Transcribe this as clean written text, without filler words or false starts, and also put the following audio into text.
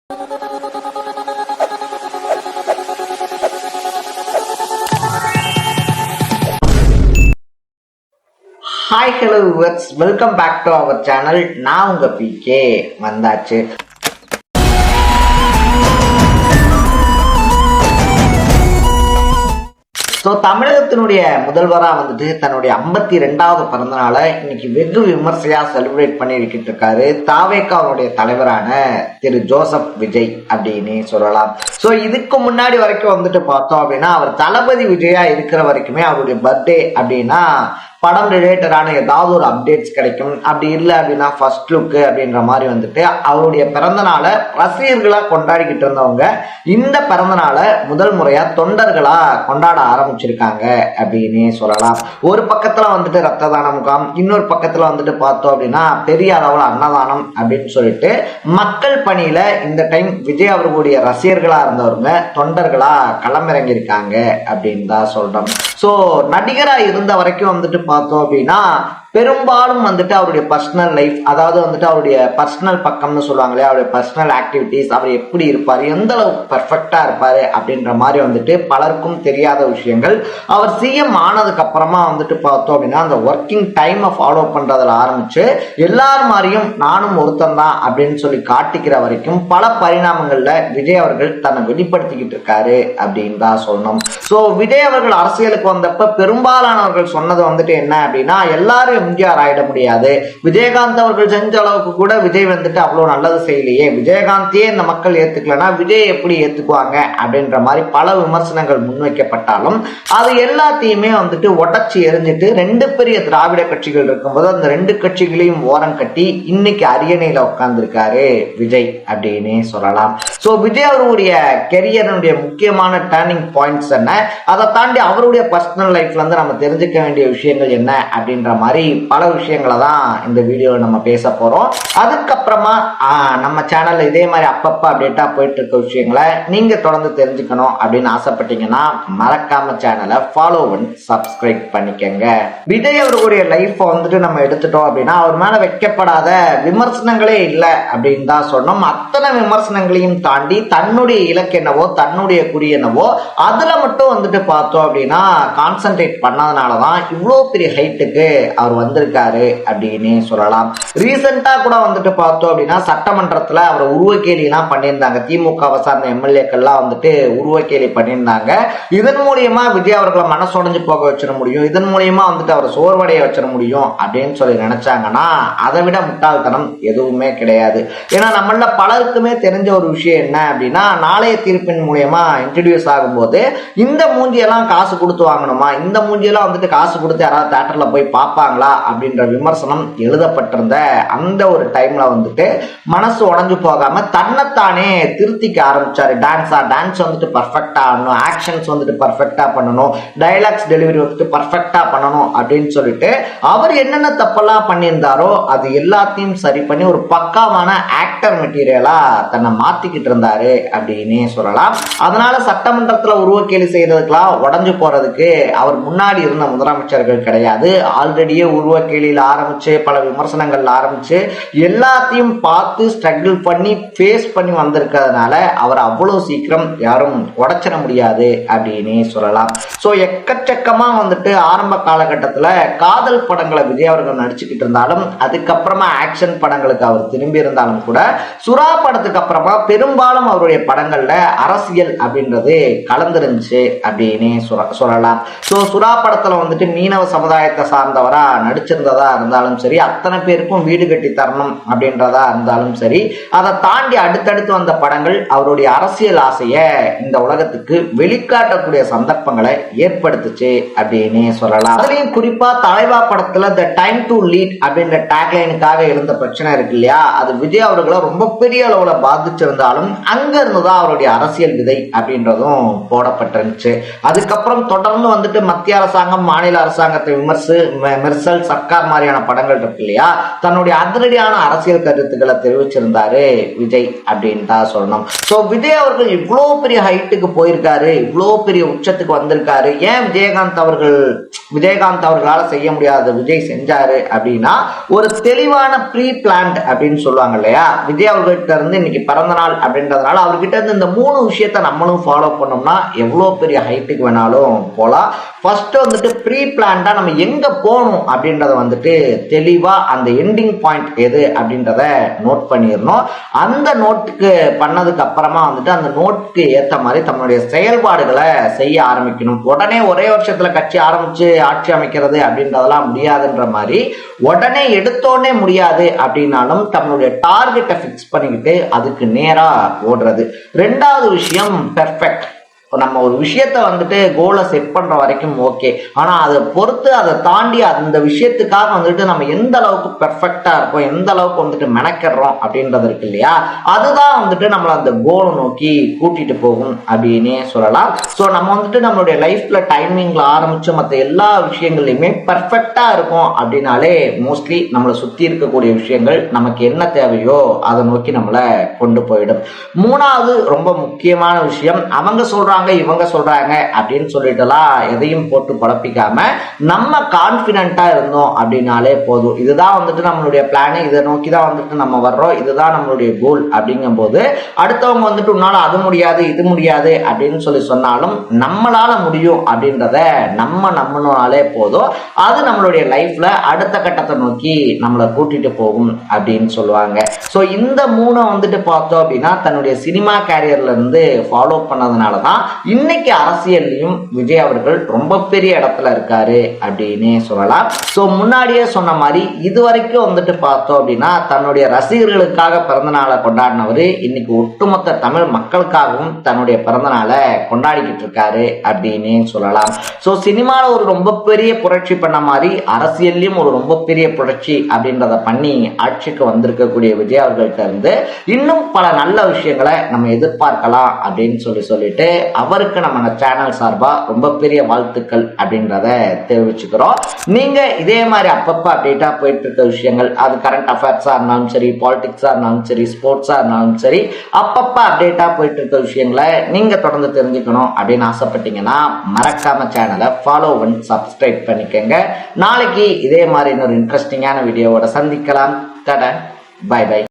Hi hello viewers, welcome back to our channel. நான் உங்க PK வந்தாச்சு. ஸோ தமிழகத்தினுடைய முதல்வராக வந்துட்டு தன்னுடைய 52வது பிறந்த நாளை இன்னைக்கு வெகு விமர்சையா செலிப்ரேட் பண்ணிக்கிட்டு இருக்காரு தாவேகாவுடைய தலைவரான திரு ஜோசப் விஜய் அப்படின்னு சொல்லலாம். ஸோ இதுக்கு முன்னாடி வரைக்கும் வந்துட்டு பார்த்தோம் அப்படின்னா அவர் தளபதி விஜயா இருக்கிற வரைக்குமே அவருடைய பர்த்டே அப்படின்னா படம் ரிலேட்டடான ஏதாவது ஒரு அப்டேட்ஸ் கிடைக்கும். அப்படி இல்லை அப்படின்னா ஃபர்ஸ்ட் லுக்கு அப்படின்ற மாதிரி வந்துட்டு அவருடைய பிறந்த நாளை ரசிகர்களா கொண்டாடிக்கிட்டு இருந்தவங்க இந்த பிறந்த நாளை முதல் முறையா தொண்டர்களா கொண்டாட ஆரம்பிச்சிருக்காங்க அப்படின்னு சொல்லலாம். ஒரு பக்கத்துல வந்துட்டு ரத்த தான முகாம், இன்னொரு பக்கத்துல வந்துட்டு பார்த்தோம் அப்படின்னா பெரிய அளவுல அன்னதானம் அப்படின்னு சொல்லிட்டு மக்கள் பணியில இந்த டைம் விஜய் அவர்களுடைய ரசிகர்களா இருந்தவங்க தொண்டர்களா களமிறங்கியிருக்காங்க அப்படின்னு தான் சொல்றோம். ஸோ நடிகரா இருந்த வரைக்கும் வந்துட்டு பார்த்தோம் அப்படின்னா பெரும்பாலும் வந்துட்டு அவருடைய பர்சனல் லைஃப், அதாவது வந்துட்டு அவருடைய பர்சனல் பக்கம்னு சொல்லுவாங்களே, அவருடைய பர்சனல் ஆக்டிவிட்டிஸ், அவர் எப்படி இருப்பார், எந்த அளவுக்கு பர்ஃபெக்டா இருப்பாரு அப்படின்ற மாதிரி வந்துட்டு பலருக்கும் தெரியாத விஷயங்கள். அவர் சிஎம் ஆனதுக்கு அப்புறமா வந்துட்டு பார்த்தோம் அப்படின்னா அந்த ஒர்க்கிங் டைமை ஃபாலோ பண்றதுல ஆரம்பிச்சு எல்லார் மாதிரியும் நானும் ஒருத்தன் தான் அப்படின்னு சொல்லி காட்டிக்கிற வரைக்கும் பல பரிணாமங்கள்ல விஜய் அவர்கள் தன்னை வெளிப்படுத்திக்கிட்டு இருக்காரு அப்படின்னு தான் சொல்லணும். ஸோ விஜய் அவர்கள் அரசியலுக்கு வந்தப்ப பெரும்பாலானவர்கள் சொன்னது வந்துட்டு என்ன அப்படின்னா, எல்லாரும் எம்ஜிஆர் ஆயிட முடியாது, விஜயகாந்த் அவர்கள் செஞ்ச அளவுக்கு கூட விஜய் வந்துட்டு அவ்வளவு நல்லது செய்யலையே, விஜயகாந்தையே இந்த மக்கள் ஏத்துக்கலன்னா விஜய் எப்படி ஏத்துக்குவாங்க அப்படின்ற மாதிரி பல விமர்சனங்கள் முன்வைக்கப்பட்டாலும் அது எல்லாத்தையுமே வந்துட்டு உடச்சி எரிஞ்சிட்டு ரெண்டு பெரிய திராவிட கட்சிகள் இருக்கும்போது அந்த ரெண்டு கட்சிகளையும் ஓரம் கட்டி இன்னைக்கு அரியணையில உட்கார்ந்துருக்காரு விஜய் அப்படின்னு சொல்லலாம். ஸோ விஜய் அவருடைய கெரியருடைய முக்கியமான டர்னிங் பாயிண்ட்ஸ் என்ன, அதை தாண்டி அவருடைய பர்சனல் லைஃப்ல இருந்து நம்ம தெரிஞ்சுக்க வேண்டிய விஷயங்கள் என்ன அப்படின்ற மாதிரி பல விஷயங்களை தான் இந்த வீடியோவில் நம்ம பேச போறோம். அதுக்கப்புறமா நம்ம சேனல்ல இதே மாதிரி அப்பப்ப அப்டேட்டா போயிட்டு இருக்க விஷயங்களை நீங்க தொடர்ந்து தெரிஞ்சுக்கணும் அப்படின்னு ஆசைப்பட்டீங்கன்னா மறக்காம சேனலை ஃபாலோ பண்ணி சப்ஸ்கிரைப் பண்ணிக்கங்க. விஜய் அவருடைய லைஃப் வந்துட்டு நம்ம எடுத்துட்டோம் அப்படின்னா அவர் மேல வைக்கப்படாத விமர்சனங்களே இல்லை அப்படின்னு தான் சொன்னோம். அத்தனை விமர்சனங்களையும் தாண்டி தன்னுடைய இலக்கு என்னவோ தன்னுடைய குறி என்னவோ அதுல மட்டும் வந்துட்டு பார்த்தோம் அப்படின்னா கான்சென்ட்ரேட் பண்ணதுனாலதான் இவ்வளோ பெரிய ஹைட்டுக்கு அவர் வந்திருக்காரு அப்படின்னு சொல்லலாம். ரீசெண்டா கூட வந்துட்டு பார்த்தோம் அப்படின்னா சட்டமன்றத்துல அவர் உருவக்கேலி எல்லாம் பண்ணியிருந்தாங்க. திமுக சார்ந்த எம்எல்ஏக்கள்லாம் வந்துட்டு உருவக்கேலி பண்ணியிருந்தாங்க. இதன் மூலியமா விஜய் அவர்களை மனசுடைஞ்சு போக வச்சிட முடியும், இதன் மூலியமா வந்துட்டு அவரை சோர்வடைய வச்சிட முடியும் அப்படின்னு சொல்லி நினைச்சாங்கன்னா அதை விட முட்டாள்தனம் எதுவுமே கிடையாது. ஏன்னா நம்மள பலருக்குமே தெரிஞ்ச ஒரு விஷயம் என்ன அப்படின்னா, நாளைய தீர்ப்பின் மூலியமா இன்ட்ரடியூஸ் ஆகும்போது இந்த மூஞ்சியெல்லாம் காசு கொடுத்து வாங்கணுமா, இந்த மூஞ்சியெல்லாம் வந்துட்டு காசு கொடுத்து யாராவது தியேட்டர்ல போய் பார்ப்பாங்களா அப்படின்ற விமர்சனம் எழுதப்பட்டிருந்த அந்த ஒரு டைம்ல வந்துட்டு மனசு உடஞ்சு போகாம தன்னைத்தானே திருத்திக்க ஆரம்பிச்சாரு. டான்ஸ் வந்துட்டு பர்ஃபெக்டா ஆடணும், ஆக்ஷன்ஸ் வந்துட்டு பர்ஃபெக்டா பண்ணணும், டைலாக்ஸ் டெலிவரி வந்துட்டு பர்ஃபெக்டா பண்ணணும் அப்படின்னு சொல்லிட்டு அவர் என்னென்ன தப்பெல்லாம் பண்ணியிருந்தாரோ அது எல்லாத்தையும் சரி பண்ணி ஒரு பக்காவான ஆக்டர் மெட்டீரியலா தன்னை மாத்திக்கிட்டு இருந்தாரு அப்படின்னு சொல்லலாம். அதனால சட்டமன்றத்துல உருவக்கேலி செய்யறதுக்கெல்லாம் உடஞ்சு போறதுக்கு அவர் முன்னாடி இருந்த முதலமைச்சர்கள் கிடையாது. ஆல்ரெடியே உருவக்கேலியில் ஆரம்பிச்சு பல விமர்சனங்கள் ஆரம்பிச்சு எல்லாத்தையும் பார்த்து ஸ்ட்ரகிள் பண்ணி ஃபேஸ் பண்ணி வந்திருக்கிறதுனால அவர் அவ்வளவு சீக்கிரம் யாரும் உடைச்சிட முடியாது அப்படின்னு சொல்லலாம். ஸோ எக்கச்சக்கமா வந்துட்டு ஆரம்ப காலகட்டத்தில் காதல் படங்களை விஜய் அவர்கள் நடிச்சுக்கிட்டு இருந்தாலும் அதுக்கப்புறமா ஆக்ஷன் படங்களுக்கு அவர் திரும்பி இருந்தாலும் கூட சுறா படத்துக்கு அப்புறமா பெரும்பாலும் அவருடைய படங்கள்ல அரசியல் அப்படின்றது கலந்துருந்துச்சு அப்படின்னு சொல்லலாம். ஸோ சுறா படத்துல வந்துட்டு மீனவ சமுதாயத்தை சார்ந்தவரா நடிச்சிருந்ததா இருந்தாலும் சரி, அத்தனை பேருக்கும் வீடு கட்டி தரணும் அப்படின்றதா இருந்தாலும் சரி, அதை தாண்டி அடுத்தடுத்து வந்த படங்கள் அவருடைய அரசியல் ஆசைய இந்த உலகத்துக்கு வெளிக்காட்டக்கூடிய சந்தர்ப்பங்களை ஏற்படுத்துச்சு அப்படின்னு சொல்லலாம். அதுலயும் குறிப்பா தலைவா படத்துல த டைம் டு லீட் அப்படின்ற டேக்லைனுக்காக இருந்த பிரச்சனை இருக்கு இல்லையா, அது விஜய் அவர்களை ரொம்ப பெரிய அளவுல பாதிச்சிருந்தாலும் அங்க இருந்துதான் அவருடைய அரசியல் விதை அப்படின்றதும் போடப்பட்டிருந்துச்சு. அதுக்கப்புறம் தொடர்ந்து வந்துட்டு மத்திய அரசாங்கம் மாநில அரசாங்கத்தை விமர்சல் படங்கள், சர்க்கார் மாதிரியான படங்கள் இருக்கு இல்லையா, தன்னுடைய அதிரடியான அரசியல் கருத்துக்களை தெரிவிச்சிருந்தாரு விஜய் அப்படின்னு தான் சொல்லணும். சோ விஜய் அவர்கள் இவ்வளவு பெரிய ஹைட்டுக்கு போயிருக்காரு, இவ்வளவு பெரிய உச்சத்துக்கு வந்திருக்காரு. ஏன் விஜயகாந்த் அவர்களால செய்ய முடியாது விஜய் செஞ்சாரு அப்படின்னா, ஒரு தெளிவான ப்ரீ பிளான்ட் அப்படின்னு சொல்லுவாங்க இல்லையா, விஜய் அவர்கிட்ட இருந்து இன்னைக்கு பிறந்த நாள் அப்படின்றதுனால அவர்கிட்ட இருந்து இந்த 3 விஷயத்த நம்மளும் ஃபாலோ பண்ணோம்னா எவ்வளவு பெரிய ஹைட்டுக்கு வேணாலும் போலாம். ஃபர்ஸ்ட் வந்துட்டு ப்ரீ பிளான்டா நம்ம எங்க போகணும் அப்படின்றத வந்துட்டு தெளிவா அந்த எண்டிங் பாயிண்ட் எது அப்படின்றத நோட் பண்ணிடணும். அந்த நோட்டுக்கு பண்ணதுக்கு அப்புறமா வந்துட்டு அந்த நோட்டுக்கு ஏத்த மாதிரி தன்னுடைய செயல்பாடுகளை செய்ய ஆரம்பிக்கணும். உடனே ஒரே வருஷத்துல கட்சி ஆரம்பிச்சு ஆட்சி அமைக்கிறது அப்படின்றதெல்லாம் முடியாதுன்ற மாதிரி, உடனே எடுத்தோடனே முடியாது அப்படின்னாலும் தன்னுடைய டார்கெட்டை பிக்ஸ் பண்ணிக்கிட்டு அதுக்கு நேரா ஓடுறது. 2வது விஷயம் பெர்ஃபெக்ட். நம்ம ஒரு விஷயத்த வந்துட்டு கோலை செட் பண்ற வரைக்கும் ஓகே, ஆனா அதை பொறுத்து அதை தாண்டி அந்த விஷயத்துக்காக வந்துட்டு நம்ம எந்த அளவுக்கு பெர்ஃபெக்டா இருக்கோம், எந்த அளவுக்கு வந்துட்டு மெனக்கிறோம் அப்படின்றது இருக்கு இல்லையா, அதுதான் வந்துட்டு நம்மள அந்த கோலை நோக்கி கூட்டிட்டு போகும் அப்படின்னே சொல்லலாம். ஸோ நம்ம வந்துட்டு நம்மளுடைய லைஃப்ல டைமிங்ல ஆரம்பிச்சு மற்ற எல்லா விஷயங்கள்லையுமே பெர்ஃபெக்டா இருக்கும் அப்படின்னாலே மோஸ்ட்லி நம்மளை சுத்தி இருக்கக்கூடிய விஷயங்கள் நமக்கு என்ன தேவையோ அதை நோக்கி நம்மளை கொண்டு போயிடும். 3வது ரொம்ப முக்கியமான விஷயம், அவங்க சொல்றாங்க இவங்க சொல்றாங்க அப்படின்னு சொல்லிட்டுலாம் எதையும் போட்டு குழப்பிக்காம நம்ம கான்பிடென்ட்டா இருந்தோம் அப்படின்னாலே போதும். இதுதான் வந்துட்டு நம்மளுடைய பிளான், இதை நோக்கி தான் வந்துட்டு நம்ம வர்றோம், இதுதான் நம்மளுடைய கோல் அப்படிங்கும் போது அடுத்தவங்க வந்துட்டு உன்னால அது முடியாது இது முடியாது அப்படின்னு சொல்லி சொன்னாலும் நம்மளால முடியும் அப்படின்றத நம்ம நம்பினாலே போதும். அது நம்மளுடைய லைஃப்ல அடுத்த கட்டத்தை நோக்கி நம்மளை கூட்டிட்டு போகும் அப்படின்னு சொல்லுவாங்க. ஸோ இந்த 3 வந்துட்டு பார்த்தோம் அப்படின்னா தன்னுடைய சினிமா கேரியர்ல இருந்து ஃபாலோ பண்ணதுனாலதான் இன்னைக்கு அரசியல்லையும் விஜய் அவர்கள் ரொம்ப பெரிய இடத்துல இருக்காரு அப்படின்னு சொல்லலாம். சோ முன்னாடியே சொன்ன மாதிரி இதுவரைக்கும் வந்துட்டு பார்த்தோம் அப்படின்னா தன்னுடைய ரசிகர்களுக்காக பிறந்த நாளை கொண்டாடினவரு இன்னைக்கு ஒட்டுமொத்த தமிழ் மக்களுக்காகவும் தன்னுடைய பிறந்த நாளை கொண்டாடிக்கிட்டு இருக்காரு அப்படின்னு சொல்லலாம். சோ சினிமால ஒரு ரொம்ப பெரிய புரட்சி பண்ண மாதிரி அரசியல்லையும் ஒரு ரொம்ப பெரிய புரட்சி அப்படின்றத பண்ணி ஆட்சிக்கு வந்திருக்கக்கூடிய விஜய் அவர்கள்ட்ட இருந்து இன்னும் பல நல்ல விஷயங்களை நம்ம எதிர்பார்க்கலாம் அப்படின்னு சொல்லிட்டு அவருக்கு நம்ம சேனல் சார்பா ரொம்ப பெரிய வாழ்த்துக்கள் அப்படின்றத தெரிவிச்சுக்கிறோம். நீங்க இதே மாதிரி அப்பப்ப அப்டேட்டா போயிட்டு இருக்க விஷயங்கள், அது கரண்ட் அஃபேர்ஸா இருந்தாலும் சரி, பாலிடிக்ஸா இருந்தாலும் சரி, ஸ்போர்ட்ஸா இருந்தாலும் சரி, அப்பப்ப அப்டேட்டா போயிட்டு இருக்க விஷயங்களை நீங்க தொடர்ந்து தெரிஞ்சுக்கணும் அப்படின்னு ஆசைப்பட்டீங்கன்னா மறக்காம சேனலை ஃபாலோ பண்ணி சப்ஸ்கிரைப் பண்ணிக்கங்க. நாளைக்கு இதே மாதிரி இன்னொரு இன்ட்ரெஸ்டிங்கான வீடியோவோட சந்திக்கலாம். Bye by.